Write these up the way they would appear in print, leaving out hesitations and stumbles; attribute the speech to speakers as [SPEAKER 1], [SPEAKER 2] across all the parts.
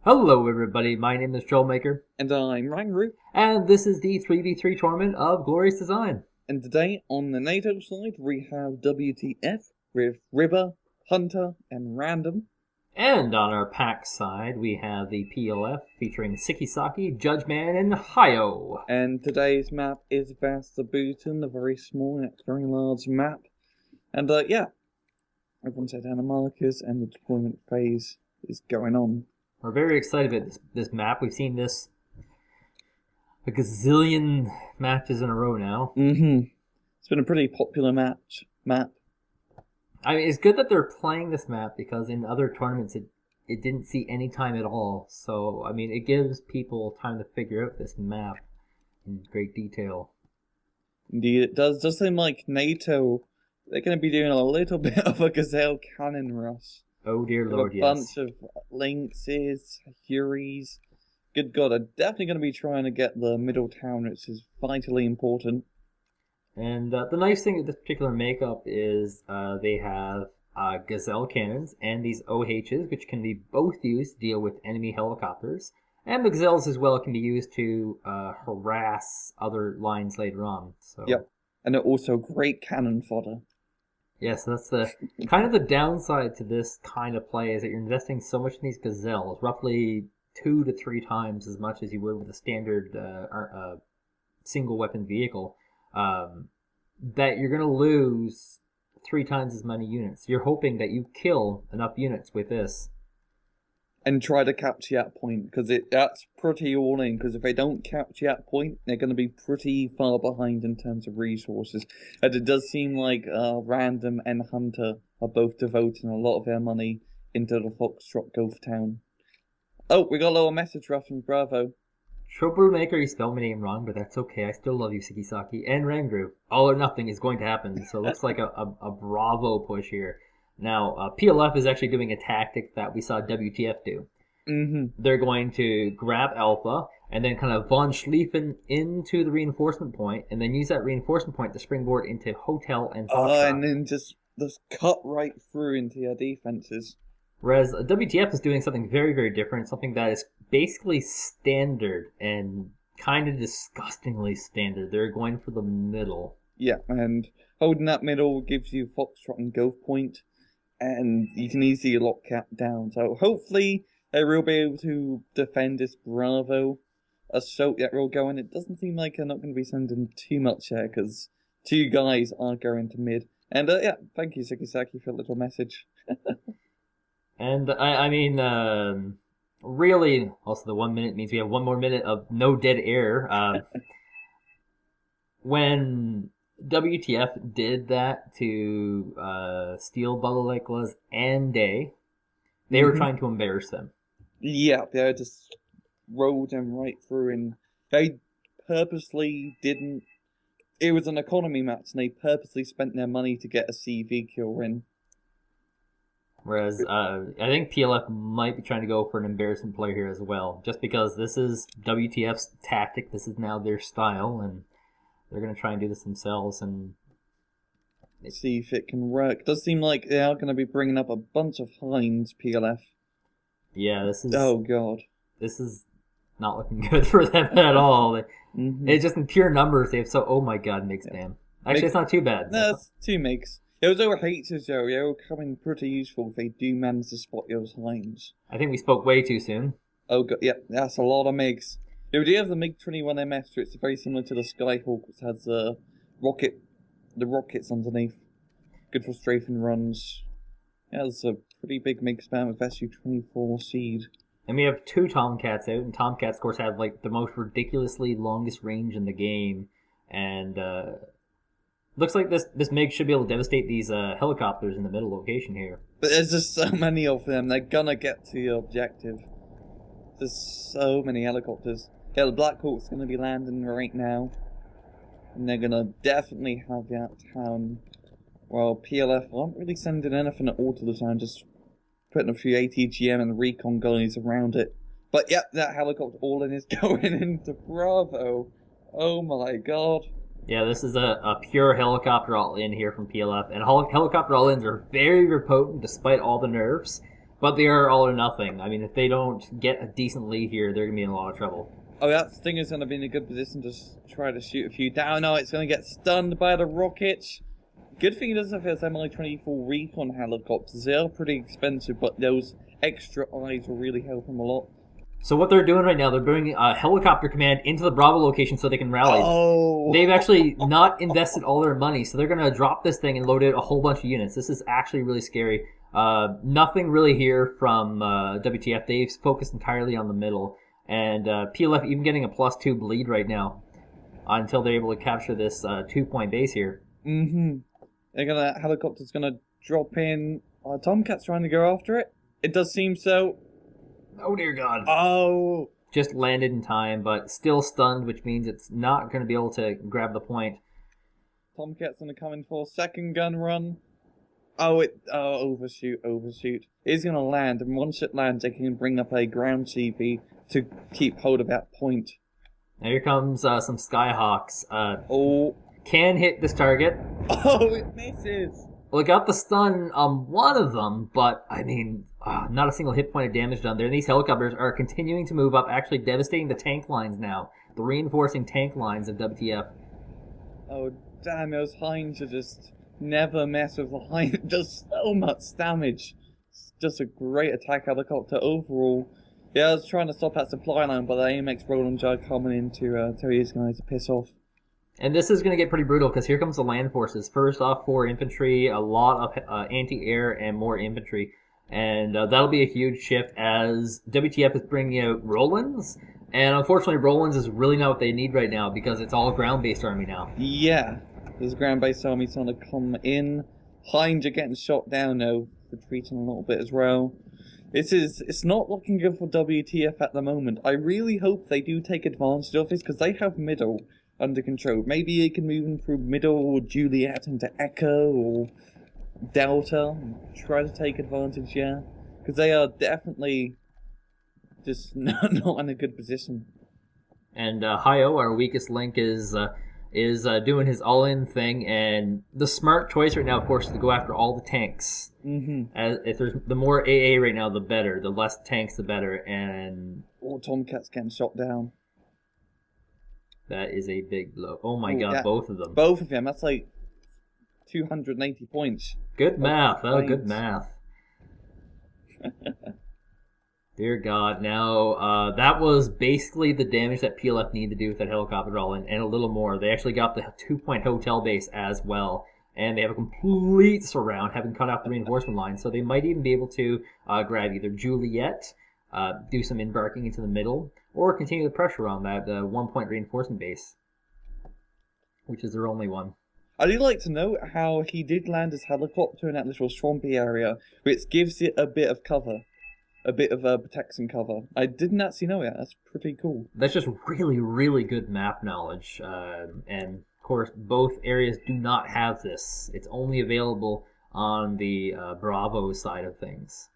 [SPEAKER 1] Hello everybody, my name is Trollmaker,
[SPEAKER 2] And I'm Rangru,
[SPEAKER 1] and this is the 3v3 tournament of Glorious Design.
[SPEAKER 2] and today on the NATO side we have WTF with Ribar, Hunter, and Random.
[SPEAKER 1] And on our pack side, we have the PLF featuring SikkeSakke, Judgemann, and Hyo.
[SPEAKER 2] And today's map is Vastabuton, a very small yet very large map. And everyone's set down the markers and the deployment phase is going on.
[SPEAKER 1] We're very excited about this map. We've seen this a gazillion matches in a row now.
[SPEAKER 2] It's been a pretty popular map.
[SPEAKER 1] I mean, it's good that they're playing this map because in other tournaments it didn't see any time at all. So, I mean, it gives people time to figure out this map in great detail.
[SPEAKER 2] Indeed, it does. Does seem like NATO, they're going to be doing a little bit of a gazelle cannon rush.
[SPEAKER 1] Oh dear Lord,
[SPEAKER 2] a
[SPEAKER 1] yes.
[SPEAKER 2] bunch of lynxes, furies. Good God, I'm definitely going to be trying to get the middle town, which is vitally important.
[SPEAKER 1] And the nice thing with this particular makeup is they have gazelle cannons and these OHs, which can be both used to deal with enemy helicopters. And the gazelles as well can be used to harass other lines later on. So.
[SPEAKER 2] Yep, and they're also great cannon fodder.
[SPEAKER 1] Yes, that's the kind of the downside to this kind of play is that you're investing so much in these gazelles, roughly 2 to 3 times as much as you would with a standard single weapon vehicle, that you're going to lose 3 times as many units. You're hoping that you kill enough units with this.
[SPEAKER 2] And try to capture that point, because that's pretty all in, because if they don't capture that point, they're going to be pretty far behind in terms of resources. And it does seem like Random and Hunter are both devoting a lot of their money into the Foxtrot Gulf Town. Oh, we got a little message from Bravo.
[SPEAKER 1] Troublemaker, you spelled my name wrong, but that's okay. I still love you, SikkeSakke. And Rangru. All or nothing is going to happen, so it looks like a Bravo push here. Now, PLF is actually doing a tactic that we saw WTF do. They're going to grab Alpha and then kind of von Schlieffen into the reinforcement point and then use that reinforcement point to springboard into Hotel and Foxtrot.
[SPEAKER 2] And then just cut right through into your defenses.
[SPEAKER 1] Whereas WTF is doing something very, very different, something that is basically standard and kind of disgustingly standard. They're going for the middle.
[SPEAKER 2] Yeah, and holding that middle gives you Foxtrot and Gulf Point, and you can easily lock that down. So hopefully they will be able to defend this Bravo assault that will go in. It doesn't seem like they're not going to be sending too much there, because 2 guys are going to mid. And thank you, SikkeSakke, for a little message.
[SPEAKER 1] And I mean, really, also the 1 minute means we have 1 more minute of no dead air. When WTF did that to Steel Balalaiklas and Day, they were trying to embarrass them.
[SPEAKER 2] Yeah, they just rolled them right through, and they purposely didn't. It was an economy match, and they purposely spent their money to get a CV kill in.
[SPEAKER 1] Whereas I think PLF might be trying to go for an embarrassing play here as well, just because this is WTF's tactic. This is now their style, and they're going to try and do this themselves and
[SPEAKER 2] see if it can work. It does seem like they are going to be bringing up a bunch of Hinds, PLF.
[SPEAKER 1] Yeah, this is...
[SPEAKER 2] Oh, God.
[SPEAKER 1] This is not looking good for them at all. It's just in pure numbers, they have so... Oh my god, MIGs, damn. Actually, it's not too bad.
[SPEAKER 2] No, it's 2 MIGs. Those OHs, though, they will come in pretty useful if they do manage to spot those Hinds.
[SPEAKER 1] I think we spoke way too soon.
[SPEAKER 2] Oh, God, yeah, that's a lot of MIGs. The idea of the MiG-21MS, it's very similar to the Skyhawk, which has the rockets underneath. Good for strafing runs. Yeah, there's a pretty big MiG spam with Su-24 seed.
[SPEAKER 1] And we have 2 Tomcats out, and Tomcats, of course, have like the most ridiculously longest range in the game. And looks like this MiG should be able to devastate these helicopters in the middle location here.
[SPEAKER 2] But there's just so many of them, they're gonna get to your objective. There's so many helicopters. Yeah, the Black Hawk's gonna be landing right now. And they're gonna definitely have that town. Well, PLF aren't really sending anything at all to the town, just putting a few ATGM and recon guys around it. But yeah, that helicopter all-in is going into Bravo. Oh my god.
[SPEAKER 1] Yeah, this is a pure helicopter all-in here from PLF. And helicopter all-ins are very, very potent despite all the nerfs. But they are all or nothing. I mean, if they don't get a decent lead here, they're going to be in a lot of trouble.
[SPEAKER 2] Oh, that Stinger's going to be in a good position to try to shoot a few down. No, it's going to get stunned by the rockets. Good thing he doesn't have his MI-24 recon helicopters. They are pretty expensive, but those extra eyes will really help him a lot.
[SPEAKER 1] So what they're doing right now, they're bringing a helicopter command into the Bravo location so they can rally.
[SPEAKER 2] Oh!
[SPEAKER 1] They've actually not invested all their money, so they're going to drop this thing and load it a whole bunch of units. This is actually really scary. Nothing really here from WTF. They've focused entirely on the middle. And PLF even getting a +2 bleed right now until they're able to capture this 2-point base here.
[SPEAKER 2] Mm-hmm. Helicopter's gonna drop in. Tomcat's trying to go after it. It does seem so.
[SPEAKER 1] Oh, dear God.
[SPEAKER 2] Oh!
[SPEAKER 1] Just landed in time, but still stunned, which means it's not going to be able to grab the point.
[SPEAKER 2] Tomcat's gonna come in for a second gun run. Overshoot. It's gonna land, and once it lands, they can bring up a ground CP to keep hold of that point.
[SPEAKER 1] Now here comes some Skyhawks. Can hit this target.
[SPEAKER 2] Oh, it misses!
[SPEAKER 1] Well, it got the stun on one of them, but, I mean, not a single hit point of damage done there. And these helicopters are continuing to move up, actually devastating the tank lines now. The reinforcing tank lines of WTF.
[SPEAKER 2] Oh, damn, those Hinds are just never mess with the Hind. It does so much damage. It's just a great attack helicopter overall. Yeah, I was trying to stop that supply line, but the AMX Roland Jar coming in to tell these guys to piss off.
[SPEAKER 1] And this is going to get pretty brutal because here comes the land forces. First off, 4 infantry, a lot of anti-air, and more infantry. And that'll be a huge shift as WTF is bringing out Rolands. And unfortunately, Rolands is really not what they need right now because it's all a ground-based army now.
[SPEAKER 2] Yeah, there's a ground-based army trying to come in. Hinds are getting shot down though, retreating a little bit as well. It's not looking good for WTF at the moment. I really hope they do take advantage of this because they have middle under control. Maybe they can move in through middle or Juliet into Echo or Delta and try to take advantage, yeah. Because they are definitely just not in a good position.
[SPEAKER 1] And Hi-O, our weakest link, is doing his all-in thing, and the smart choice right now, of course, is to go after all the tanks.
[SPEAKER 2] Mm-hmm.
[SPEAKER 1] If there's the more AA right now, the better. The less tanks, the better. And
[SPEAKER 2] Tomcat's getting shot down.
[SPEAKER 1] That is a big blow. Oh my God, yeah. Both of them.
[SPEAKER 2] Both of them. That's like 280 points.
[SPEAKER 1] Good math. Oh, good math. Dear God. Now, that was basically the damage that PLF needed to do with that helicopter all and a little more. They actually got the 2-point hotel base as well. And they have a complete surround, having cut off the reinforcement line. So they might even be able to grab either Juliet, do some embarking into the middle, or continue the pressure on that 1-point reinforcement base, which is their only one.
[SPEAKER 2] I do like to note how he did land his helicopter in that little swampy area, which gives it a bit of cover. A bit of a protection cover. I didn't actually know it. That's pretty cool.
[SPEAKER 1] That's just really, really good map knowledge. And, of course, both areas do not have this. It's only available on the Bravo side of things.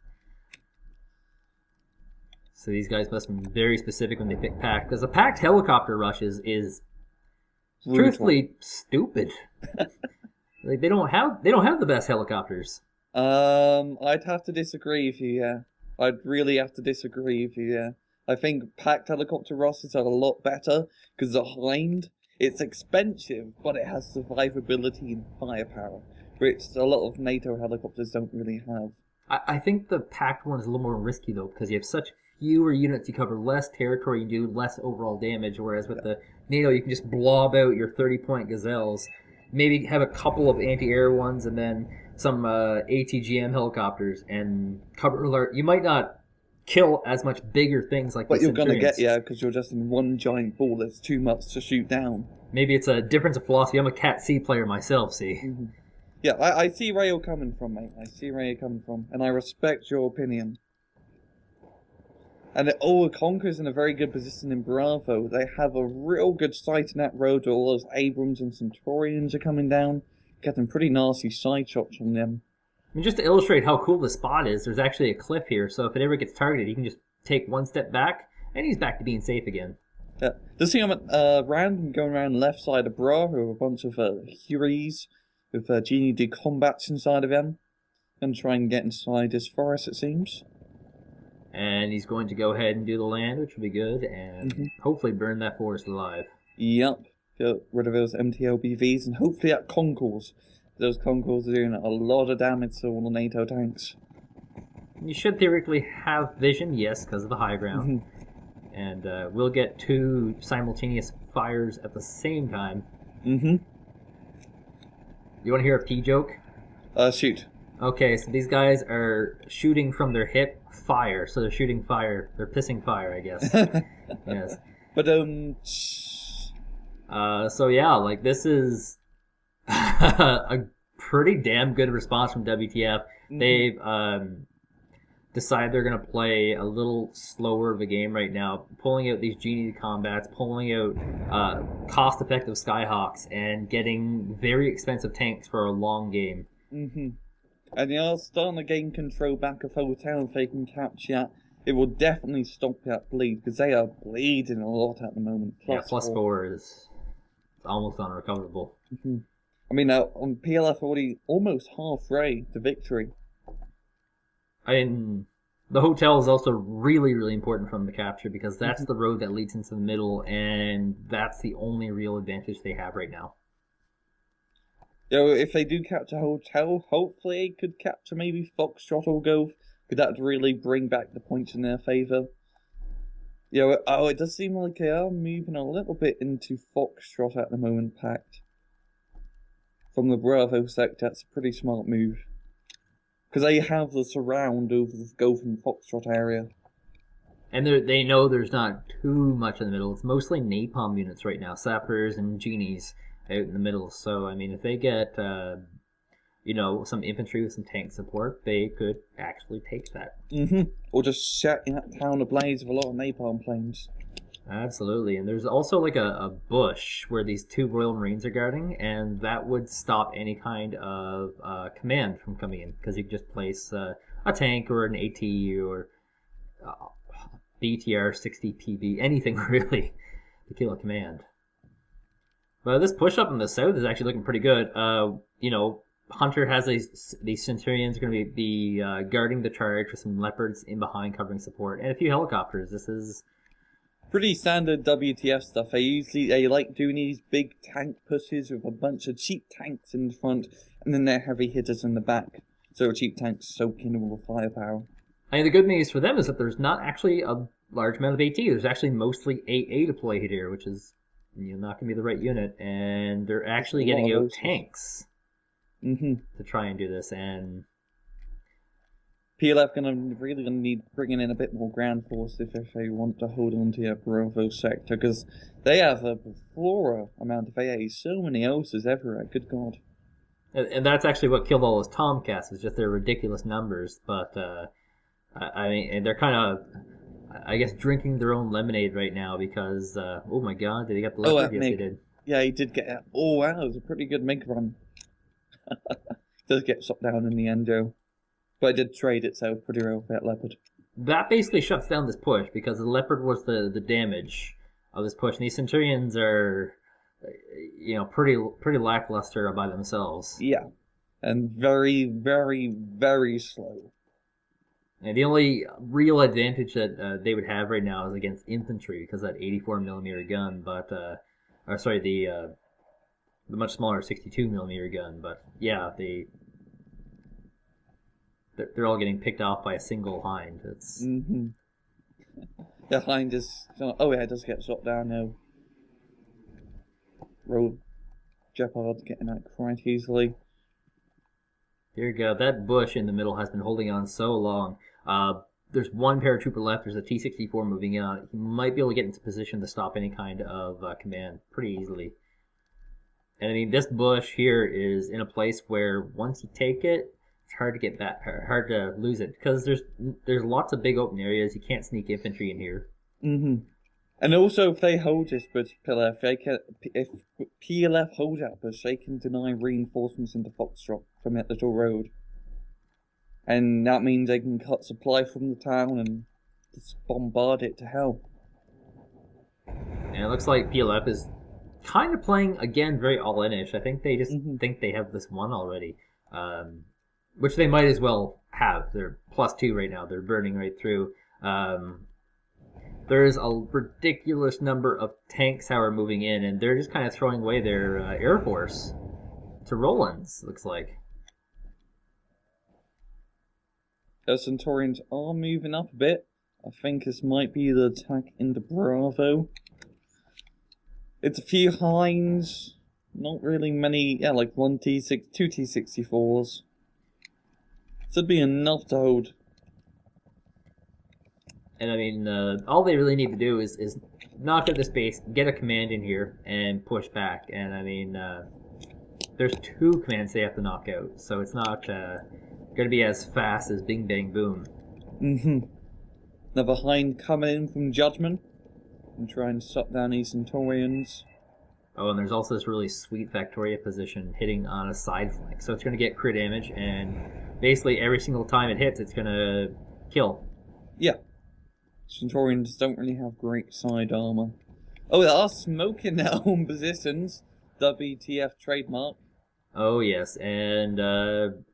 [SPEAKER 1] So these guys must have been very specific when they pick packed. Because a packed helicopter rush is truthfully stupid. Like they don't have the best helicopters.
[SPEAKER 2] I'd have to disagree with you, yeah. I'd really have to disagree with you, yeah. I think packed helicopter rushes are a lot better because the Hind, it's expensive, but it has survivability and firepower, which a lot of NATO helicopters don't really have.
[SPEAKER 1] I think the packed one is a little more risky though because you have such fewer units, you cover less territory, you do less overall damage, whereas with the NATO you can just blob out your 30-point gazelles, maybe have a couple of anti-air ones and then some ATGM helicopters and cover alert. You might not kill as much bigger things like
[SPEAKER 2] but you're going to get, yeah, because you're just in one giant ball that's too much to shoot down.
[SPEAKER 1] Maybe it's a difference of philosophy. I'm a Cat C player myself, see.
[SPEAKER 2] Mm-hmm. Yeah, I see where you're coming from, mate. I see where you're coming from, and I respect your opinion. And Conquer's in a very good position in Bravo. They have a real good sight in that road where all those Abrams and Centurions are coming down. Getting pretty nasty side shots from them.
[SPEAKER 1] I mean, just to illustrate how cool the spot is, there's actually a cliff here, so if it ever gets targeted, he can just take one step back, and he's back to being safe again.
[SPEAKER 2] Yeah. This thing I'm going around left side of Bravo with a bunch of Hueys with Genie de Combats inside of them. Gonna try and get inside this forest, it seems.
[SPEAKER 1] And he's going to go ahead and do the land, which will be good, and hopefully burn that forest alive.
[SPEAKER 2] Yep. Get rid of those MTLBVs, and hopefully that concourse. Those concourses are doing a lot of damage to all the NATO tanks.
[SPEAKER 1] You should theoretically have vision, yes, because of the high ground. And we'll get 2 simultaneous fires at the same time. You want to hear a pea joke?
[SPEAKER 2] Shoot.
[SPEAKER 1] Okay, so these guys are shooting from their hip fire. So they're shooting fire. They're pissing fire, I guess. Yes.
[SPEAKER 2] But,
[SPEAKER 1] so yeah, like this is a pretty damn good response from WTF. They've decide they're going to play a little slower of a game right now, pulling out these genie combats, pulling out cost-effective Skyhawks, and getting very expensive tanks for a long game.
[SPEAKER 2] And they are starting to gain control back of hotel. If they can capture that, it will definitely stop that bleed, because they are bleeding a lot at the moment.
[SPEAKER 1] Plus 4 is almost unrecoverable.
[SPEAKER 2] I mean, on PLF already almost halfway to victory.
[SPEAKER 1] And the hotel is also really, really important from the capture, because that's the road that leads into the middle, and that's the only real advantage they have right now.
[SPEAKER 2] If they do capture hotel, hopefully they could capture maybe Foxtrot or Gove, because that would really bring back the points in their favour. It does seem like they are moving a little bit into Foxtrot at the moment, Pact. From the Bravo sector, that's a pretty smart move. Because they have the surround over the Gove and Foxtrot area.
[SPEAKER 1] And they know there's not too much in the middle. It's mostly napalm units right now, sappers and genies out in the middle. So, I mean, if they get, some infantry with some tank support, they could actually take that.
[SPEAKER 2] Or just set that town ablaze with a lot of napalm planes.
[SPEAKER 1] Absolutely. And there's also like a bush where these 2 Royal Marines are guarding, and that would stop any kind of command from coming in, because you could just place a tank or an AT or BTR 60 PB, anything really to kill a command. But this push up in the south is actually looking pretty good. Hunter has these Centurions going to be guarding the charge with some Leopards in behind covering support, and a few helicopters. This is
[SPEAKER 2] pretty standard WTF stuff. They like doing these big tank pushes with a bunch of cheap tanks in the front, and then their heavy hitters in the back. So cheap tanks soaking all the firepower.
[SPEAKER 1] And the good news for them is that there's not actually a large amount of AT. There's actually mostly AA deployed here, which is not going to be the right unit. And they're actually getting out tanks to try and do this. And
[SPEAKER 2] PLF really gonna need bringing in a bit more ground force if they want to hold on to their Bravo sector, because they have a plethora amount of AA, so many Osas everywhere. Good God!
[SPEAKER 1] And that's actually what killed all those Tomcats, is just their ridiculous numbers. But I mean, they're kind of, I guess, drinking their own lemonade right now, because oh my God, did they get the leopard? Yes, they did.
[SPEAKER 2] Yeah, he did get it. Oh wow, it was a pretty good MiG run. Does get shot down in the end, though. But I did trade it, so pretty well for that Leopard.
[SPEAKER 1] That basically shuts down this push, because the Leopard was the damage of this push. And these Centurions are, pretty lackluster by themselves.
[SPEAKER 2] Yeah. And very, very, very slow.
[SPEAKER 1] And the only real advantage that they would have right now is against infantry, because of that 84mm gun, but, the much smaller 62mm gun. But yeah, they're all getting picked off by a single Hind. It's
[SPEAKER 2] The Hind is... Oh yeah, it does get shot down now. Road Jeopard's getting out quite easily.
[SPEAKER 1] Here you go. That bush in the middle has been holding on so long. There's one paratrooper left. There's a T-64 moving in. He might be able to get into position to stop any kind of command pretty easily. And I mean, this bush here is in a place where once you take it, it's hard to get back, hard to lose it, because there's lots of big open areas. You can't sneak infantry in here.
[SPEAKER 2] And also, if they hold this bush, PLF, if PLF hold that bush, they can deny reinforcements into Foxtrot from that little road. And that means they can cut supply from the town and just bombard it to hell.
[SPEAKER 1] And it looks like PLF is kind of playing, again, very all-in-ish. I think they just think they have this won already. which they might as well have. They're +2 right now. They're burning right through. There's a ridiculous number of tanks, however, moving in, and they're just kind of throwing away their air force to Roland's, looks like.
[SPEAKER 2] The Centaurians are moving up a bit. I think this might be the attack into Bravo. It's a few Hinds, not really many, yeah, like 2 T-64s. Should be enough to hold.
[SPEAKER 1] And I mean, all they really need to do is knock out this base, get a command in here, and push back. And I mean, there's 2 commands they have to knock out, so it's not going to be as fast as Bing Bang Boom.
[SPEAKER 2] Another Hind coming in from Judgemann and try and shut down these Centaurians.
[SPEAKER 1] Oh, and there's also this really sweet Victoria position hitting on a side flank, so it's going to get crit damage, and basically every single time it hits, it's going to kill.
[SPEAKER 2] Yeah. Centaurians don't really have great side armor. Oh, they are smoking their own positions. WTF trademark.
[SPEAKER 1] Oh, yes, and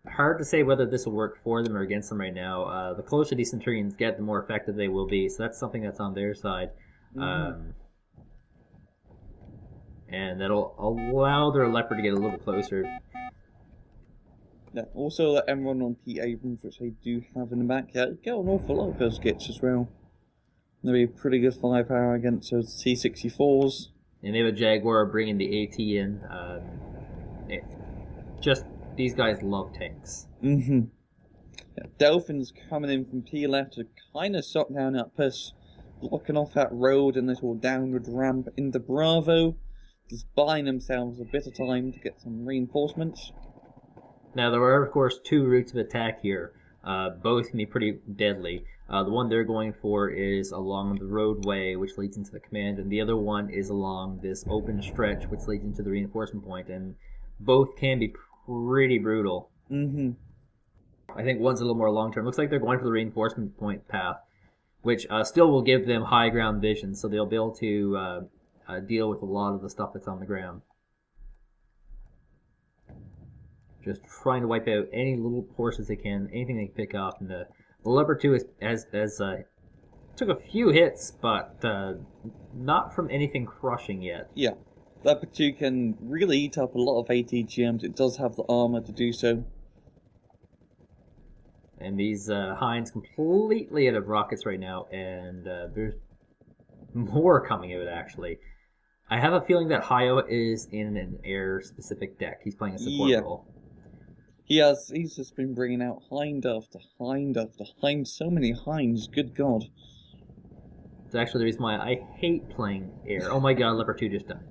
[SPEAKER 1] hard to say whether this will work for them or against them right now. The closer these Centurions get, the more effective they will be, so that's something that's on their side. And that'll allow their Leopard to get a little closer.
[SPEAKER 2] Yeah, also the M1 Abrams, which they do have in the back. Yeah, get an awful lot of those kits as well. They'll be pretty good firepower against those T-64s.
[SPEAKER 1] And they have a Jaguar bringing the AT in. Just, these guys love tanks.
[SPEAKER 2] Yeah, Delphin's coming in from PLF to kind of shut down that push, blocking off that road and little downward ramp into Bravo, just buying themselves a bit of time to get some reinforcements.
[SPEAKER 1] Now, there are, of course, 2 routes of attack here. Both can be pretty deadly. The one they're going for is along the roadway, which leads into the command, and the other one is along this open stretch, which leads into the reinforcement point, and both can be pretty brutal. I think one's a little more long-term. Looks like they're going for the reinforcement point path, which still will give them high ground vision, so they'll be able to deal with a lot of the stuff that's on the ground. Just trying to wipe out any little horses they can, anything they can pick up. And the Leopard 2 took a few hits, but not from anything crushing yet.
[SPEAKER 2] Yeah, Leopard 2 can really eat up a lot of ATGMs. It does have the armor to do so.
[SPEAKER 1] And these Hinds completely out of rockets right now, and there's more coming out, actually. I have a feeling that Hayo is in an air-specific deck. He's playing a support role.
[SPEAKER 2] He's just been bringing out Hind after Hind after Hind. So many Hinds, good god.
[SPEAKER 1] It's actually the reason why I hate playing air. Oh my god, Leopard 2 just died.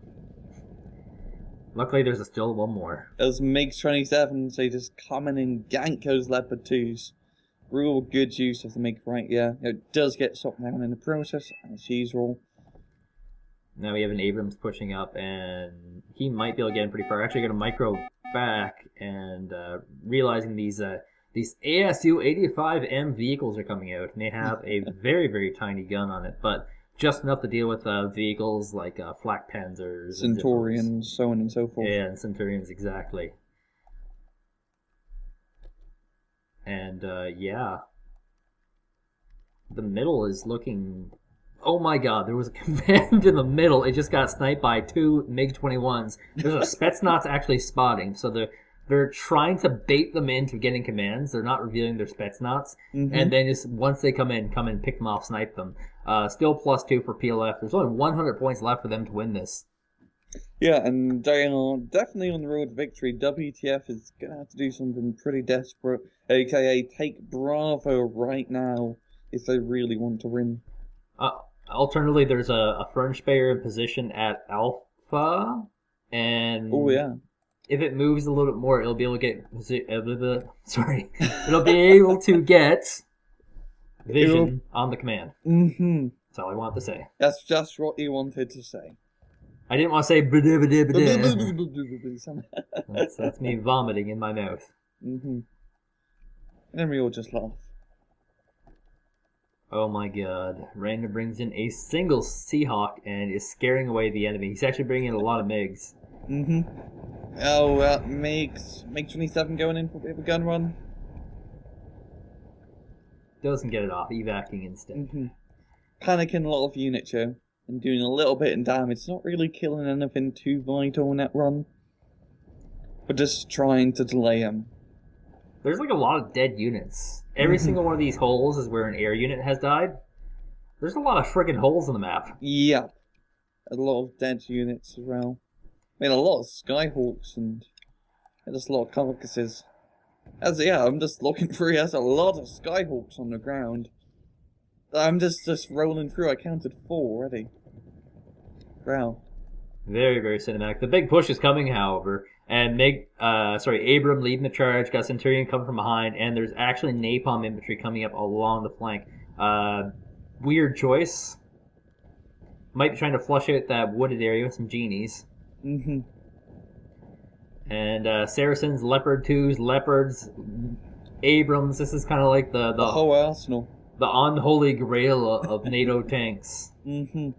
[SPEAKER 1] Luckily, there's still one more.
[SPEAKER 2] Those MiG-27s, they just come in and gank those Leopard 2s. Real good use of the MiG, right? Yeah, it does get shot down in the process, as usual.
[SPEAKER 1] Now we have an Abrams pushing up, and he might be able to get in pretty far. Actually, got a micro back, and realizing these ASU-85M vehicles are coming out, and they have a very, very tiny gun on it, but just enough to deal with vehicles like flak panzers,
[SPEAKER 2] Centurions, so on and so forth.
[SPEAKER 1] Yeah, and Centurions, exactly. And yeah, the middle is looking. Oh my god, there was a command in the middle. It just got sniped by 2 MiG-21s. There's a Spetsnaz actually spotting, so they're trying to bait them into getting commands. They're not revealing their Spetsnaz. And then just once they come in, pick them off, snipe them. Still +2 for PLF. There's only 100 points left for them to win this.
[SPEAKER 2] Yeah, and they are definitely on the road to victory. WTF is going to have to do something pretty desperate, aka take Bravo right now if they really want to win.
[SPEAKER 1] Alternatively, there's a Fernsteher in position at Alpha, and
[SPEAKER 2] oh yeah,
[SPEAKER 1] if it moves a little bit more, it'll be able to get it'll be able to get vision on the command. That's all I want to say.
[SPEAKER 2] That's just what you wanted to say.
[SPEAKER 1] I didn't want to say that's me vomiting in my mouth.
[SPEAKER 2] And then we all just laugh.
[SPEAKER 1] Oh my god. Random brings in a single Seahawk and is scaring away the enemy. He's actually bringing in a lot of MiGs.
[SPEAKER 2] Oh, MiG-27 going in for a bit of a gun run.
[SPEAKER 1] Doesn't get it off, evacing instead.
[SPEAKER 2] Panicking a lot of units here and doing a little bit in damage. Not really killing anything too vital in that run, but just trying to delay him.
[SPEAKER 1] There's like a lot of dead units. Every single one of these holes is where an air unit has died. There's a lot of friggin' holes in the map.
[SPEAKER 2] Yeah, a lot of dead units as well. I mean, a lot of Skyhawks and just a lot of carcasses. I'm just looking through. There's a lot of Skyhawks on the ground. I'm just rolling through. I counted 4 already. Wow.
[SPEAKER 1] Very, very cinematic. The big push is coming, however, and Abram leading the charge. Got Centurion coming from behind, and there's actually napalm infantry coming up along the flank. Weird choice. Might be trying to flush out that wooded area with some genies. And Saracens, Leopard 2s, Leopards, Abrams. This is kind of like the
[SPEAKER 2] whole arsenal.
[SPEAKER 1] The unholy grail of NATO tanks.
[SPEAKER 2] The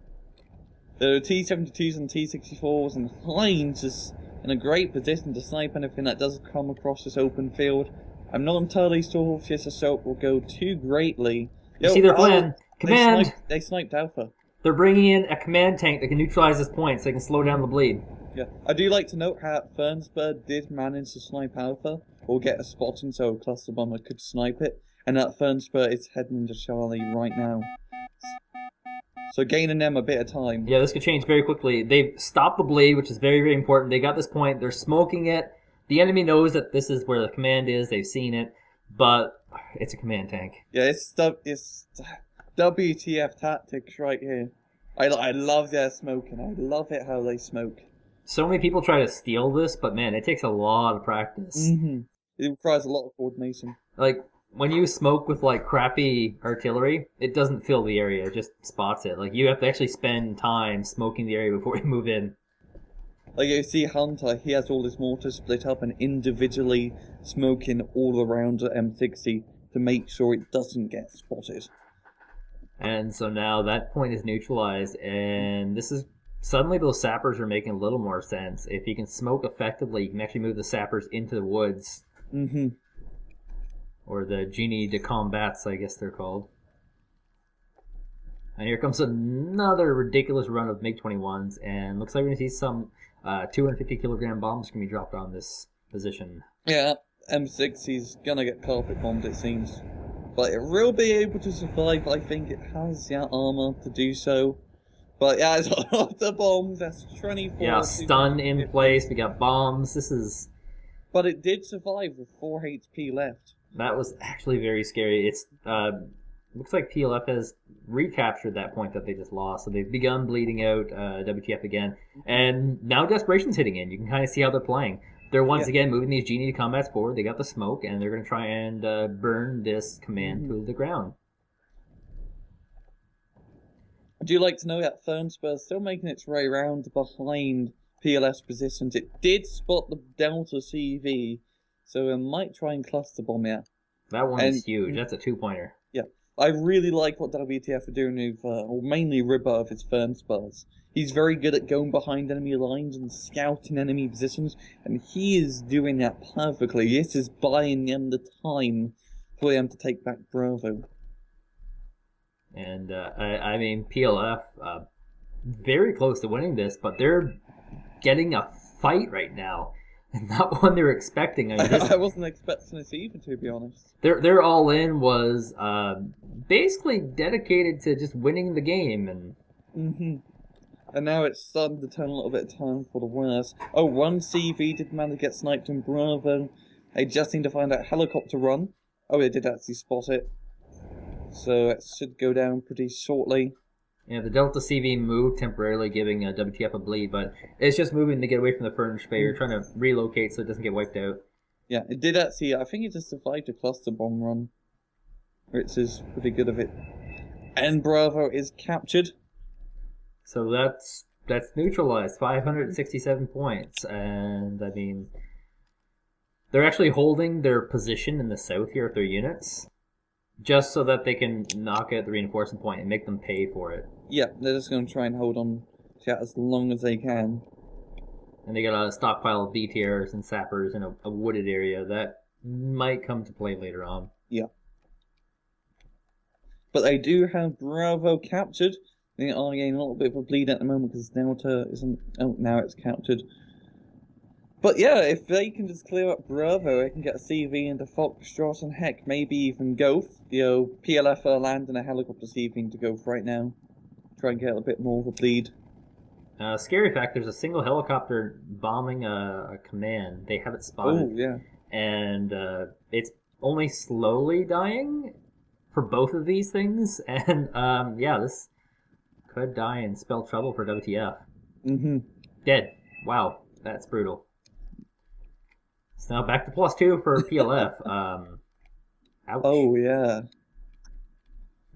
[SPEAKER 2] T-72s and T-64s and Heinz is in a great position to snipe anything that does come across this open field. I'm not entirely sure if this assault will go too greatly.
[SPEAKER 1] You see their plan. Command!
[SPEAKER 2] They sniped Alpha.
[SPEAKER 1] They're bringing in a command tank that can neutralize this point so they can slow down the bleed.
[SPEAKER 2] Yeah, I do like to note how Fernsberg did manage to snipe Alpha, or get a spot in so a cluster bomber could snipe it, and that Fernsberg is heading into Charlie right now. So gaining them a bit of time.
[SPEAKER 1] Yeah, this could change very quickly. They've stopped the bleed, which is very, very important. They got this point. They're smoking it. The enemy knows that this is where the command is. They've seen it. But it's a command tank.
[SPEAKER 2] Yeah, it's WTF tactics right here. I love their smoking. I love it how they smoke.
[SPEAKER 1] So many people try to steal this, but man, it takes a lot of practice.
[SPEAKER 2] It requires a lot of coordination.
[SPEAKER 1] Like, when you smoke with, like, crappy artillery, it doesn't fill the area, it just spots it. Like, you have to actually spend time smoking the area before you move in.
[SPEAKER 2] Like, you see Hunter, he has all his mortars split up and individually smoking all around the M60 to make sure it doesn't get spotted.
[SPEAKER 1] And so now that point is neutralized, and this is... Suddenly those sappers are making a little more sense. If you can smoke effectively, you can actually move the sappers into the woods. Or the genie de combats, I guess they're called. And here comes another ridiculous run of MiG-21s, and looks like we're going to see some 250 kilogram bombs going to be dropped on this position.
[SPEAKER 2] Yeah, M60's going to get carpet bombed, it seems. But it will be able to survive. I think it has the armor to do so. But yeah, it's a lot of bombs. That's 24.
[SPEAKER 1] Yeah, stun in place. We got bombs. This is...
[SPEAKER 2] But it did survive with 4 HP left.
[SPEAKER 1] That was actually very scary. It's looks like PLF has recaptured that point that they just lost. So they've begun bleeding out WTF again. And now desperation's hitting in. You can kind of see how they're playing. They're once again moving these genie combats forward. They got the smoke, and they're going to try and burn this command to the ground.
[SPEAKER 2] I do like to know that Fernsberg is still making its way around behind PLF's positions. It did spot the Delta CV, so it might try and cluster bomb it.
[SPEAKER 1] That one is huge. That's a 2-pointer.
[SPEAKER 2] Yeah. I really like what WTF are doing with, mainly Ribar of his Fernsbergs. He's very good at going behind enemy lines and scouting enemy positions, and he is doing that perfectly. This is buying them the time for them to take back Bravo.
[SPEAKER 1] And, I mean, PLF, very close to winning this, but they're getting a fight right now. And not one they were expecting. I mean,
[SPEAKER 2] I wasn't expecting this either, to be honest.
[SPEAKER 1] Their all-in was basically dedicated to just winning the game. And
[SPEAKER 2] And now it's starting to turn a little bit of time for the worse. Oh, one CV did manage to get sniped in Bravo. They just need to find out helicopter run. Oh, they did actually spot it. So it should go down pretty shortly.
[SPEAKER 1] Yeah, the Delta CV moved temporarily, giving WTF a bleed, but it's just moving to get away from the furnace bay. You're trying to relocate so it doesn't get wiped out.
[SPEAKER 2] Yeah, it did actually. I think it just survived a cluster bomb run, which is pretty good of it. And Bravo is captured.
[SPEAKER 1] So that's neutralized. 567 points, and I mean, they're actually holding their position in the south here with their units, just so that they can knock out the reinforcement point and make them pay for it.
[SPEAKER 2] Yeah, they're just going to try and hold on to that as long as they can.
[SPEAKER 1] And they got a stockpile of BTRs and sappers in a wooded area that might come to play later on.
[SPEAKER 2] Yeah. But they do have Bravo captured. They are getting a little bit of a bleed at the moment because Delta isn't. Oh, now it's captured. But yeah, if they can just clear up Bravo, they can get a CV into Foxtrot and heck, maybe even Goth. PLF are landing a helicopter CV into Goth right now. Try and get a bit more of a bleed.
[SPEAKER 1] Scary fact, there's a single helicopter bombing a command. They have it spotted.
[SPEAKER 2] Oh, yeah.
[SPEAKER 1] And it's only slowly dying for both of these things. And yeah, this could die and spell trouble for WTF.
[SPEAKER 2] Mm-hmm.
[SPEAKER 1] Dead. Wow, that's brutal. So now back to +2 for PLF. Ouch.
[SPEAKER 2] Oh, yeah.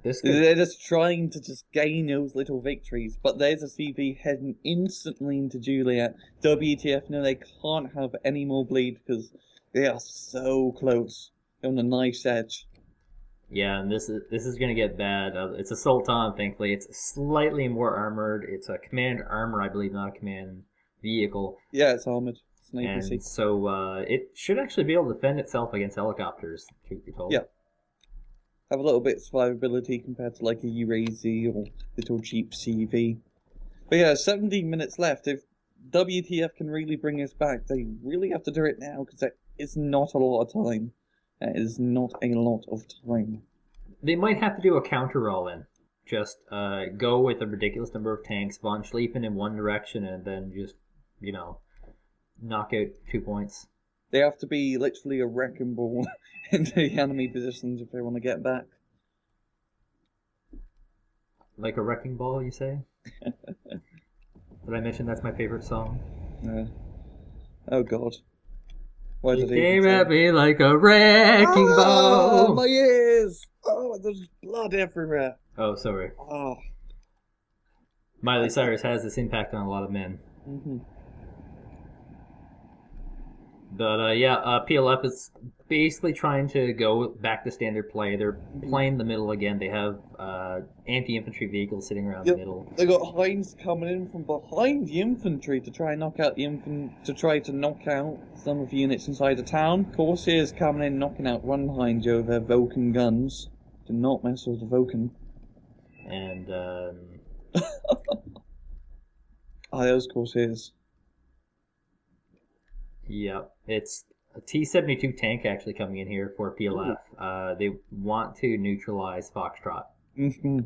[SPEAKER 1] They're
[SPEAKER 2] just trying to just gain those little victories, but there's a CV heading instantly into Juliet. WTF know they can't have any more bleed because they are so close. They're on a nice edge.
[SPEAKER 1] Yeah, and this is gonna get bad. It's a Sultan, thankfully. It's slightly more armored. It's a command armor, I believe, not a command vehicle.
[SPEAKER 2] Yeah, it's armored. It's an
[SPEAKER 1] and
[SPEAKER 2] APC.
[SPEAKER 1] so it should actually be able to defend itself against helicopters, truth be told.
[SPEAKER 2] Yeah. Have a little bit of survivability compared to like a Urazi or little cheap CV. But yeah, 17 minutes left. If WTF can really bring us back, they really have to do it now because it's not a lot of time. That is not a lot of time.
[SPEAKER 1] They might have to do a counter roll in. Just go with a ridiculous number of tanks, von Schlieffen in one direction, and then just, knock out 2 points.
[SPEAKER 2] They have to be literally a wrecking ball into the enemy positions if they want to get back.
[SPEAKER 1] Like a wrecking ball, you say? Did I mention that's my favorite song?
[SPEAKER 2] Oh God.
[SPEAKER 1] Why did he came at me like a wrecking ball.
[SPEAKER 2] My ears! Oh, there's blood everywhere.
[SPEAKER 1] Oh, sorry.
[SPEAKER 2] Oh.
[SPEAKER 1] Miley Cyrus has this impact on a lot of men.
[SPEAKER 2] Mm-hmm.
[SPEAKER 1] But PLF is basically trying to go back to standard play. They're playing the middle again. They have anti-infantry vehicles sitting around the middle.
[SPEAKER 2] They got Heinz coming in from behind the infantry to try and knock out knock out some of the units inside the town. Corsairs coming in, knocking out one Heinz over Vulcan guns. Do not mess with the Vulcan.
[SPEAKER 1] And
[SPEAKER 2] those Corsairs.
[SPEAKER 1] Yep, it's a T-72 tank actually coming in here for PLF. They want to neutralize Foxtrot.
[SPEAKER 2] Mm-hmm.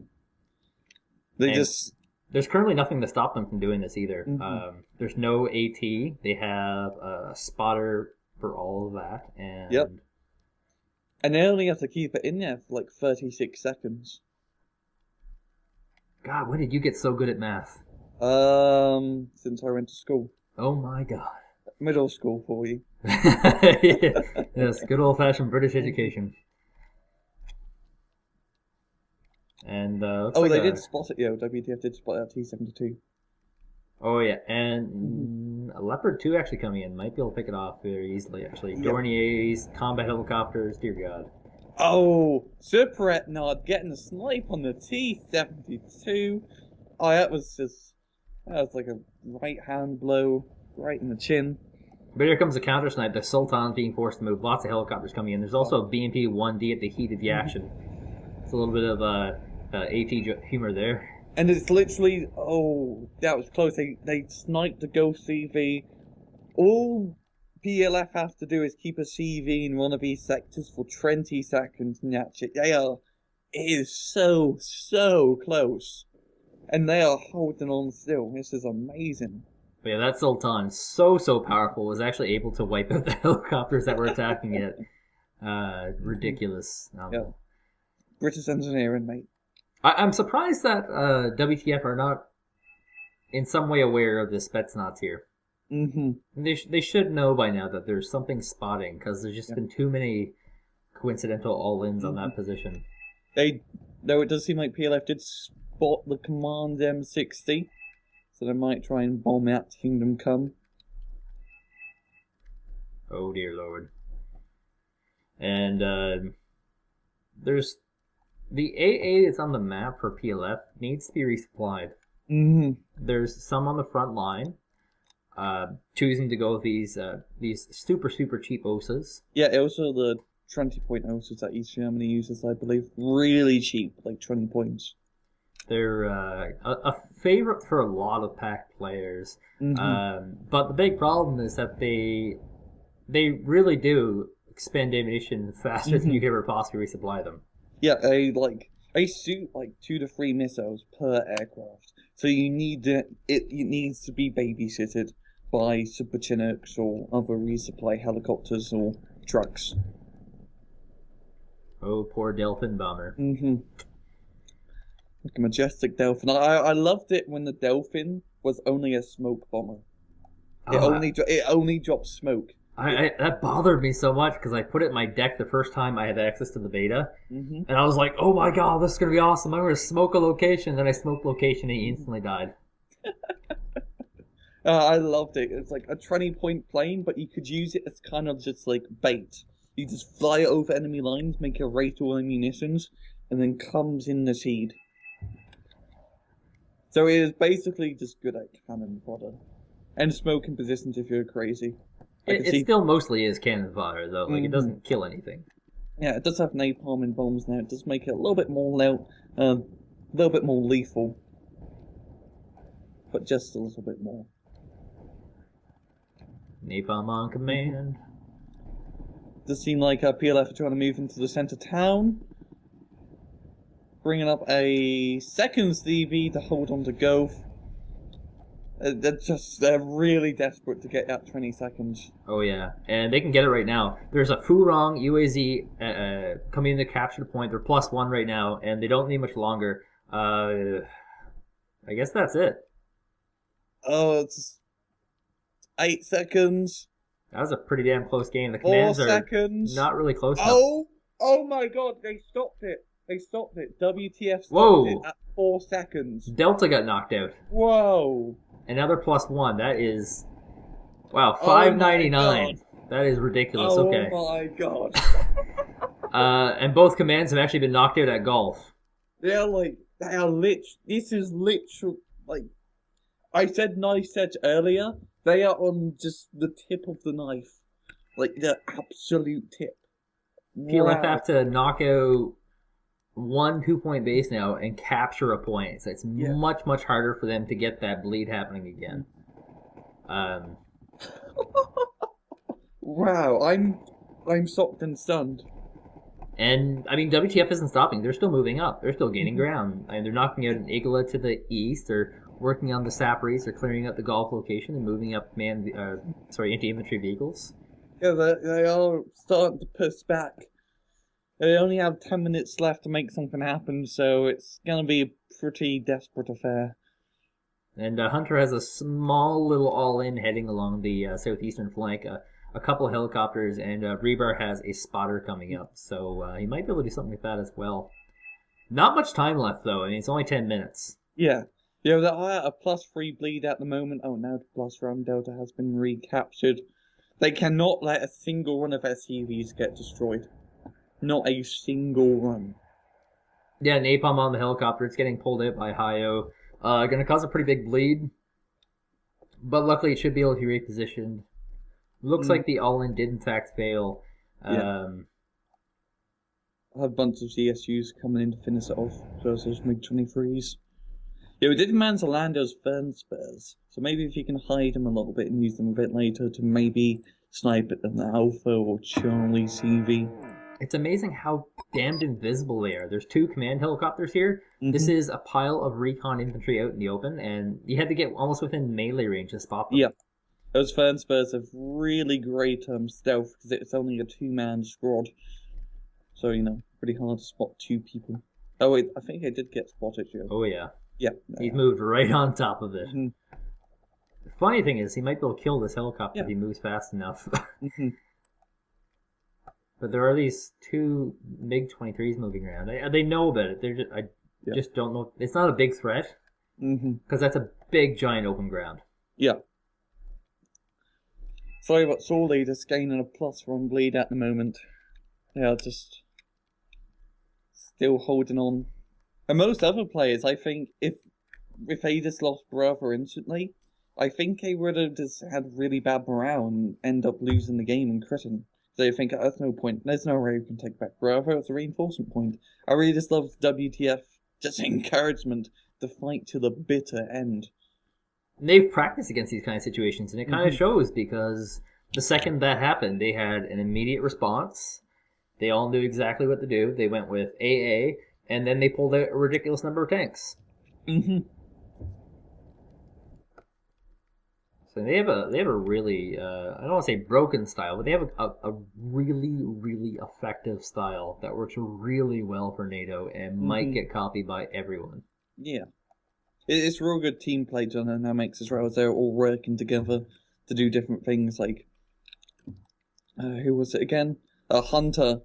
[SPEAKER 1] There's currently nothing to stop them from doing this either.
[SPEAKER 2] Mm-hmm.
[SPEAKER 1] There's no AT. They have a spotter for all of that. And
[SPEAKER 2] yep. And they only have to keep it in there for like 36 seconds.
[SPEAKER 1] God, when did you get so good at math?
[SPEAKER 2] Since I went to school.
[SPEAKER 1] Oh my God.
[SPEAKER 2] Middle school for you.
[SPEAKER 1] Yes, good old-fashioned British education. And
[SPEAKER 2] they did spot it. WTF did spot that T-72.
[SPEAKER 1] Oh yeah, and a Leopard 2 actually coming in. Might be able to pick it off very easily. Actually, yep. Dorniers, combat helicopters. Dear God.
[SPEAKER 2] Oh, Super Etnard getting a snipe on the T-72. Oh, that was like a right hand blow right in the chin.
[SPEAKER 1] But here comes the counter snipe. The Sultan's being forced to move. Lots of helicopters coming in. There's also a BMP-1D at the heat of the action. It's a little bit of AT humor there.
[SPEAKER 2] And it's literally, that was close. They sniped the Ghost CV. All PLF have to do is keep a CV in one of these sectors for 20 seconds and that's it. It is so, so close. And they are holding on still. This is amazing.
[SPEAKER 1] But yeah, that Sultan, so powerful, was actually able to wipe out the helicopters that were attacking it. Ridiculous.
[SPEAKER 2] Yeah. British engineering, mate.
[SPEAKER 1] I'm surprised that WTF are not in some way aware of the Spetsnaz here.
[SPEAKER 2] Mm-hmm.
[SPEAKER 1] They should know by now that there's something spotting, because there's just been too many coincidental all-ins on that position.
[SPEAKER 2] Though it does seem like PLF did spot the Command M60. So they might try and bomb out Kingdom Come.
[SPEAKER 1] Oh dear Lord. And there's the AA that's on the map for PLF needs to be resupplied.
[SPEAKER 2] Mm-hmm.
[SPEAKER 1] There's some on the front line, choosing to go with these super cheap OSAs.
[SPEAKER 2] Yeah, also the 20 point houses that East Germany uses, I believe. Really cheap, like 20 points.
[SPEAKER 1] They're a favorite for a lot of pack players. But the big problem is that they really do expend ammunition faster than you can ever possibly resupply them.
[SPEAKER 2] Yeah, they shoot like 2 to 3 missiles per aircraft. So it needs to be babysitted by Super Chinooks or other resupply helicopters or trucks.
[SPEAKER 1] Oh, poor Delphin bomber.
[SPEAKER 2] Like a majestic Delphin. I loved it when the Delphin was only a smoke bomber. It only dropped smoke.
[SPEAKER 1] That bothered me so much because I put it in my deck the first time I had access to the beta, and I was like, "Oh my god, this is gonna be awesome! I'm gonna smoke a location." Then I smoked location, and he instantly died.
[SPEAKER 2] I loved it. It's like a 20-point plane, but you could use it as kind of just like bait. You just fly it over enemy lines, make it rate all ammunitions, and then comes in the seed. So it is basically just good at cannon fodder. And smoking positions if you're crazy.
[SPEAKER 1] It still mostly is cannon fodder, though. Like, it doesn't kill anything.
[SPEAKER 2] Yeah, it does have napalm and bombs now. It does make it a little bit more lethal. But just a little bit more.
[SPEAKER 1] Napalm on command.
[SPEAKER 2] Does seem like PLF are trying to move into the center town. Bringing up a second CV to hold on to Gulf. They're really desperate to get that 20 seconds.
[SPEAKER 1] Oh yeah, and they can get it right now. There's a Furong UAZ coming in to capture the point. They're +1 right now, and they don't need much longer. I guess that's it.
[SPEAKER 2] Oh, it's 8 seconds.
[SPEAKER 1] That was a pretty damn close game. The
[SPEAKER 2] 4
[SPEAKER 1] commands
[SPEAKER 2] seconds.
[SPEAKER 1] are not really close enough.
[SPEAKER 2] Oh my god, they stopped it. WTF
[SPEAKER 1] Whoa.
[SPEAKER 2] stopped it at 4 seconds.
[SPEAKER 1] Delta got knocked out.
[SPEAKER 2] Whoa.
[SPEAKER 1] Another +1. That is... Wow, 599. That is ridiculous. Okay.
[SPEAKER 2] Oh my god.
[SPEAKER 1] And both commands have actually been knocked out at golf.
[SPEAKER 2] This is literal, like, I said knife edge earlier. They are on just the tip of the knife. Like, the absolute tip.
[SPEAKER 1] PLF have to knock out 1 2-point base now and capture a point. So it's much, much harder for them to get that bleed happening again.
[SPEAKER 2] Wow, I'm shocked and stunned.
[SPEAKER 1] And, I mean, WTF isn't stopping. They're still moving up. They're still gaining ground. And they're knocking out an Igla to the east. They're working on the Saparies. They're clearing out the Gulf location and moving up anti-infantry vehicles.
[SPEAKER 2] Yeah, they are starting to push back. They only have 10 minutes left to make something happen, so it's going to be a pretty desperate affair.
[SPEAKER 1] And Hunter has a small little all-in heading along the southeastern flank. A couple of helicopters, and Ribar has a spotter coming up, so he might be able to do something with that as well. Not much time left, though. I mean, it's only 10 minutes.
[SPEAKER 2] Yeah. Yeah, they are at a +3 bleed at the moment. Oh, now the +1 Delta has been recaptured. They cannot let a single one of SUVs get destroyed. Not a single run.
[SPEAKER 1] Yeah, napalm on the helicopter. It's getting pulled out by Hayo. Going to cause a pretty big bleed. But luckily, it should be able to be repositioned. Looks like the all-in did in fact fail.
[SPEAKER 2] I have a bunch of CSUs coming in to finish it off. So those MiG-23s. Yeah, we did manage to land those Fern Spares. So maybe if you can hide them a little bit and use them a bit later to maybe snipe at an Alpha or Charlie CV.
[SPEAKER 1] It's amazing how damned invisible they are. There's 2 command helicopters here. This is a pile of recon infantry out in the open, and you had to get almost within melee range to spot them.
[SPEAKER 2] Yeah. Those Fern Spurs have really great stealth because it's only a 2-man squad. So, pretty hard to spot 2 people. Oh, wait, I think I did get spotted here.
[SPEAKER 1] Oh, yeah.
[SPEAKER 2] Yeah.
[SPEAKER 1] He's moved right on top of it. The funny thing is, he might be able to kill this helicopter if he moves fast enough. But there are these 2 MiG-23s moving around. They know about it. I just don't know. It's not a big threat because that's a big, giant open ground.
[SPEAKER 2] Yeah. Sorry about Sorley just gaining a +1 bleed at the moment. Yeah, just still holding on. And most other players, I think, if they just lost Brother instantly, I think they would have just had really bad morale and end up losing the game and critting. So you think, there's no point. There's no way we can take back Bravo. It's a reinforcement point. I really just love WTF, just encouragement to fight to the bitter end.
[SPEAKER 1] And they've practiced against these kind of situations, and it kind of shows because the second that happened, they had an immediate response. They all knew exactly what to do. They went with AA, and then they pulled out a ridiculous number of tanks. So they have a really I don't want to say broken style, but they have a really, really effective style that works really well for NATO and might get copied by everyone.
[SPEAKER 2] Yeah. It's real good team play dynamics as well, as they're all working together to do different things. Like, who was it again? Hunter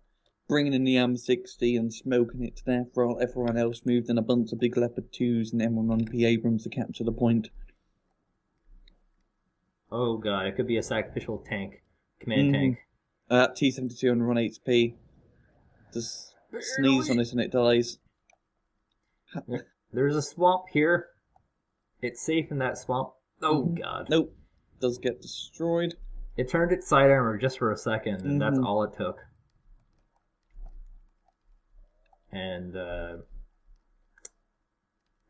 [SPEAKER 2] bringing in the M60 and smoking it to death while everyone else moved in a bunch of big Leopard 2s and M1P Abrams to capture the point.
[SPEAKER 1] Oh god, it could be a sacrificial tank. Command tank.
[SPEAKER 2] T-72 on 1 HP. Just sneeze on it and it dies.
[SPEAKER 1] There's a swamp here. It's safe in that swamp. Oh god.
[SPEAKER 2] Nope. Does get destroyed.
[SPEAKER 1] It turned its side armor just for a second, and that's all it took. And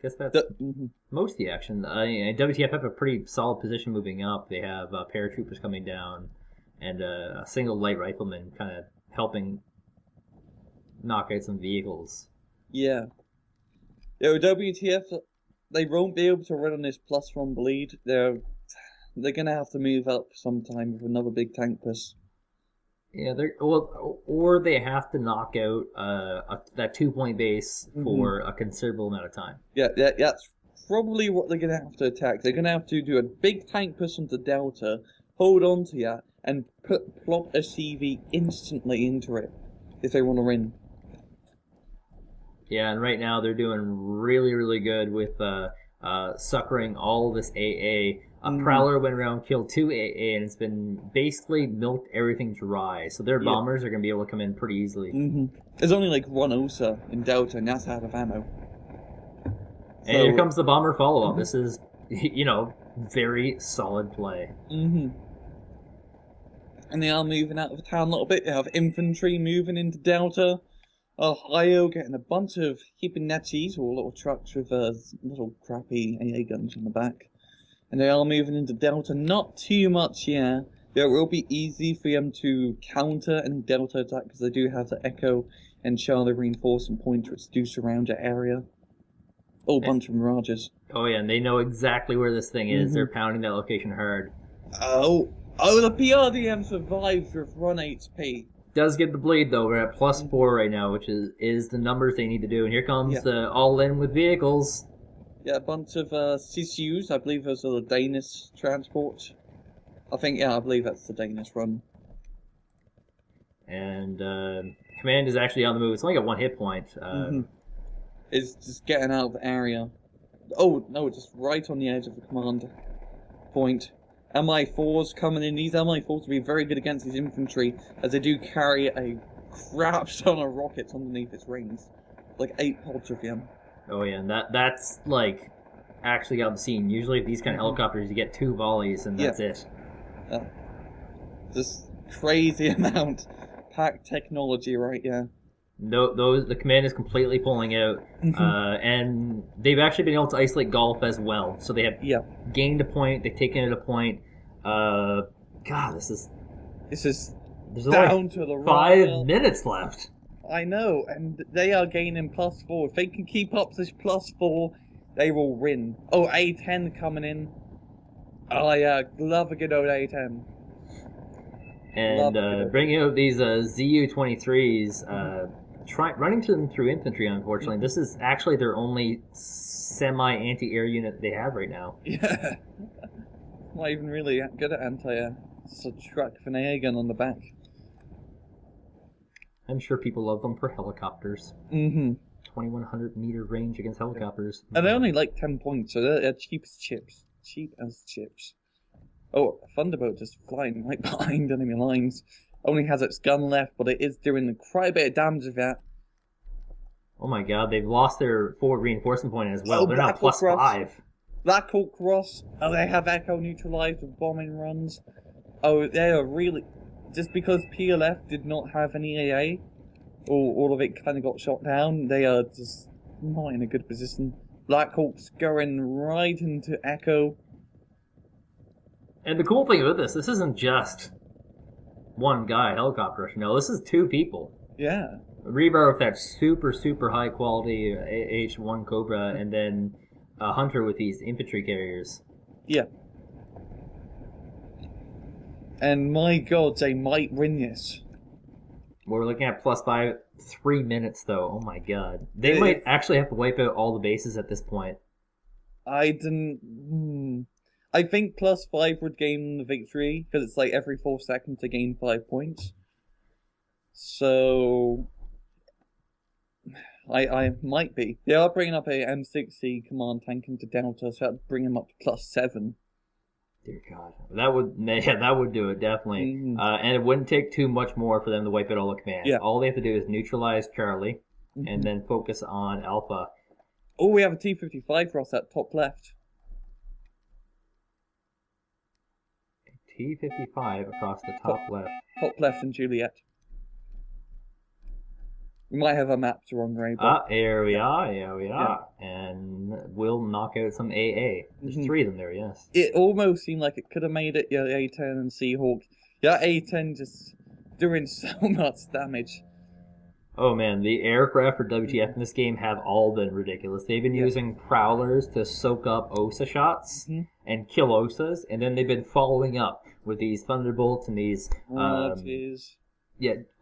[SPEAKER 1] guess that's most of the action. WTF have a pretty solid position moving up. They have paratroopers coming down, and a single light rifleman kind of helping knock out some vehicles.
[SPEAKER 2] Yeah. WTF, they won't be able to run on this +1 bleed. They're gonna have to move up sometime with another big tank push.
[SPEAKER 1] Yeah, or they have to knock out that 2-point base for a considerable amount of time.
[SPEAKER 2] Yeah, that's probably what they're gonna have to attack. They're gonna have to do a big tank push into Delta, hold on to that, and plop a CV instantly into it if they want to win.
[SPEAKER 1] Yeah, and right now they're doing really, really good with suckering all this AA. Prowler went around, killed 2 AA, and it's been basically milked everything dry. So their bombers are going to be able to come in pretty easily.
[SPEAKER 2] There's only like 1 OSA in Delta, and that's out of ammo.
[SPEAKER 1] And here comes the bomber follow-up. This is, very solid play.
[SPEAKER 2] And they are moving out of town a little bit. They have infantry moving into Delta. Ohio getting a bunch of Hibinachis, or little trucks with little crappy AA guns on the back. And they are moving into Delta, not too much, yeah. It will be easy for them to counter any Delta attack, because they do have the Echo and Charlie reinforcement points which do surround your area. Oh, bunch of Mirages.
[SPEAKER 1] Oh yeah, and they know exactly where this thing is. They're pounding that location hard.
[SPEAKER 2] Oh, the PRDM survives with 1 HP.
[SPEAKER 1] Does get the bleed though. We're at +4 right now, which is the numbers they need to do. And here comes the all-in with vehicles.
[SPEAKER 2] Yeah, a bunch of CCUs. I believe those are the Danish transport. I believe that's the Danish run.
[SPEAKER 1] And command is actually on the move. It's only got 1 hit point.
[SPEAKER 2] It's just getting out of the area. Oh, no, just right on the edge of the command point. MI4s coming in. These MI4s will be very good against these infantry, as they do carry a crap ton of rockets underneath its rings. Like 8 pods of them.
[SPEAKER 1] Oh yeah, and that's like actually obscene. Usually, with these kind of helicopters, you get 2 volleys and that's it.
[SPEAKER 2] Just crazy amount packed technology, right? Yeah.
[SPEAKER 1] The command is completely pulling out, and they've actually been able to isolate Golf as well. So they have gained a point. They've taken it a point. God, this is
[SPEAKER 2] there's
[SPEAKER 1] down to the 5 minutes left.
[SPEAKER 2] I know, and they are gaining +4. If they can keep up this +4, they will win. Oh, A10 coming in. Oh yeah, love a good old A10.
[SPEAKER 1] And bringing out these ZU-23s, running them through infantry, unfortunately. This is actually their only semi-anti-air unit they have right now.
[SPEAKER 2] Yeah. Not even really good at anti-air. It's a truck with an AA gun on the back.
[SPEAKER 1] I'm sure people love them for helicopters. 2,100 meter range against helicopters.
[SPEAKER 2] And they're only like 10 points, so they're cheap as chips. Cheap as chips. Oh, a Thunderbolt just flying right behind enemy lines. Only has its gun left, but it is doing quite a bit of damage with that.
[SPEAKER 1] Oh my god, they've lost their forward reinforcement point as well. They're now +5.
[SPEAKER 2] Black Hawk Cross. Oh, they have Echo neutralized with bombing runs. Oh, they are really... just because PLF did not have any AA, or all of it kind of got shot down, they are just not in a good position. Black Hawk's going right into Echo.
[SPEAKER 1] And the cool thing about this isn't just one guy helicopter rushing. No, this is two people.
[SPEAKER 2] Yeah.
[SPEAKER 1] Ribar with that super, super high quality H1 Cobra, and then a Hunter with these infantry carriers.
[SPEAKER 2] Yeah. And my god, they might win this.
[SPEAKER 1] We're looking at +5, 3 minutes though. Oh my god. They might actually have to wipe out all the bases at this point.
[SPEAKER 2] I think +5 would gain the victory, because it's like every 4 seconds to gain 5 points. So I might be. They are bringing up a M60 command tank into Delta, so that'd bring him up to +7.
[SPEAKER 1] Dear God, that would do it definitely.
[SPEAKER 2] Mm-hmm.
[SPEAKER 1] And it wouldn't take too much more for them to wipe out all the commands.
[SPEAKER 2] Yeah.
[SPEAKER 1] All they have to do is neutralize Charlie,
[SPEAKER 2] Mm-hmm.
[SPEAKER 1] and then focus on Alpha.
[SPEAKER 2] Oh, we have a T-55 for us at top left.
[SPEAKER 1] T-55 across the top left.
[SPEAKER 2] Top left in Juliet. We might have our maps wrong, Ray.
[SPEAKER 1] Here we are. Yeah. And we'll knock out some AA. There's 3 of them there, yes.
[SPEAKER 2] It almost seemed like it could have made it, A-10 and Seahawk. Yeah, A-10 just doing so much damage.
[SPEAKER 1] Oh man, the aircraft for WTF in this game have all been ridiculous. They've been using Prowlers to soak up OSA shots and kill OSAs, and then they've been following up with these Thunderbolts and these... a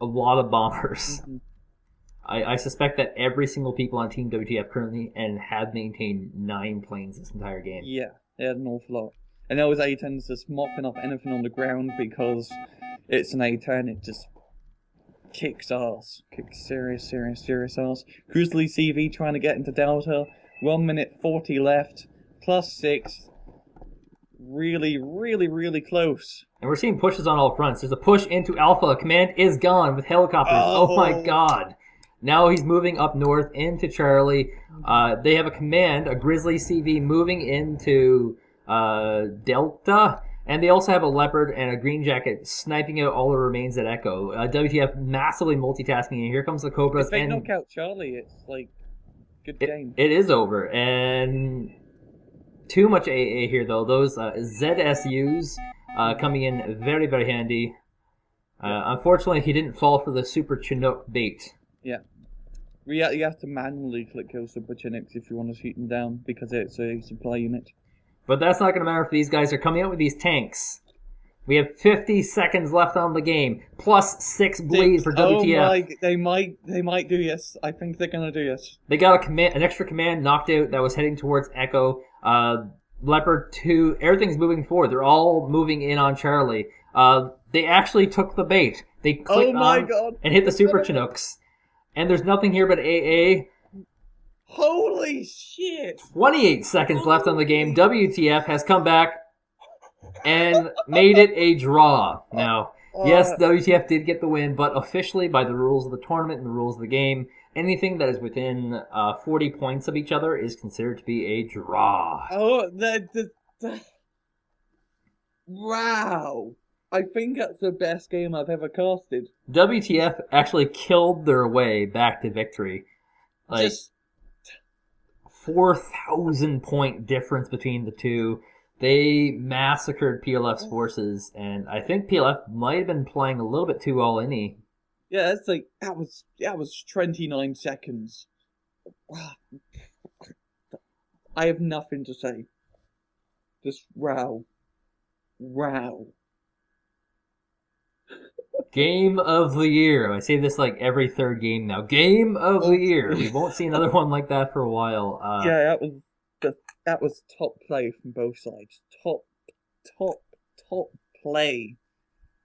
[SPEAKER 1] lot of bombers. I suspect that every single people on Team WTF currently and have maintained 9 planes this entire game.
[SPEAKER 2] Yeah, they had an awful lot. And those A-10s just mopping up anything on the ground because it's an A-10, it just kicks ass. Kicks serious ass. Grizzly CV trying to get into Delta. 1 minute 40 left. +6. Really, really, really close.
[SPEAKER 1] And we're seeing pushes on all fronts. There's a push into Alpha. Command is gone with helicopters. Oh my god. Now he's moving up north into Charlie. They have a command, a Grizzly CV, moving into Delta. And they also have a Leopard and a Green Jacket sniping out all the remains at Echo. WTF massively multitasking. And here comes the Cobras.
[SPEAKER 2] If they knock out Charlie, it's like, good game.
[SPEAKER 1] It is over. And too much AA here, though. Those ZSUs coming in very, very handy. Unfortunately, he didn't fall for the Super Chinook bait.
[SPEAKER 2] Yeah. You have to manually click kill Super Chinooks if you want to shoot them down, because it's a supply unit.
[SPEAKER 1] But that's not going to matter if these guys are coming out with these tanks. We have 50 seconds left on the game, +6 bleed for WTF.
[SPEAKER 2] They might do this. I think they're going to do this.
[SPEAKER 1] They got an extra command knocked out that was heading towards Echo. Leopard 2, everything's moving forward. They're all moving in on Charlie. They actually took the bait. They clicked on and hit the Super Chinooks. And there's nothing here but AA.
[SPEAKER 2] Holy shit!
[SPEAKER 1] 28 seconds left on the game. WTF has come back and made it a draw. Now, yes, WTF did get the win, but officially by the rules of the tournament and the rules of the game, anything that is within 40 points of each other is considered to be a draw.
[SPEAKER 2] Oh, wow. I think that's the best game I've ever casted.
[SPEAKER 1] WTF actually killed their way back to victory. Like, 4,000 point difference between the two. They massacred PLF's forces, and I think PLF might have been playing a little bit too all-in-y.
[SPEAKER 2] Yeah, that's like, that was 29 seconds. I have nothing to say. Just wow.
[SPEAKER 1] Game of the year. I say this like every third game now. Game of the year. We won't see another one like that for a while.
[SPEAKER 2] Yeah, that was top play from both sides. Top play.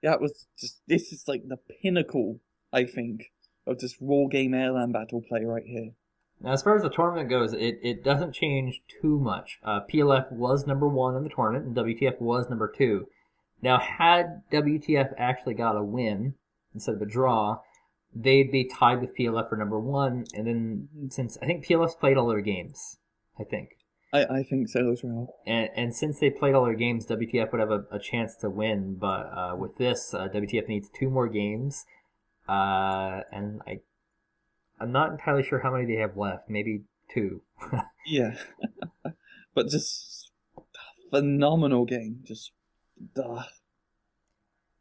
[SPEAKER 2] That was just, this is like the pinnacle, I think, of just raw game airland battle play right here.
[SPEAKER 1] Now, as far as the tournament goes, it doesn't change too much. PLF was number 1 in the tournament, and WTF was number 2. Now, had WTF actually got a win instead of a draw, they'd be tied with PLF for number 1. And then, since I think PLF's played all their games, I think.
[SPEAKER 2] I think so as well.
[SPEAKER 1] And since they played all their games, WTF would have a chance to win. But with this, WTF needs 2 more games. And I'm not entirely sure how many they have left. Maybe 2.
[SPEAKER 2] Yeah. But just phenomenal game. Just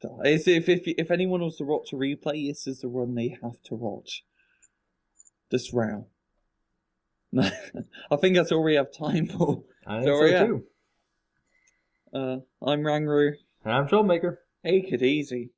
[SPEAKER 2] if anyone was to watch a replay, this is the one they have to watch. This round. I think that's all we have time for.
[SPEAKER 1] I think so too.
[SPEAKER 2] I'm Rangru.
[SPEAKER 1] And I'm Troublemaker.
[SPEAKER 2] Take it easy.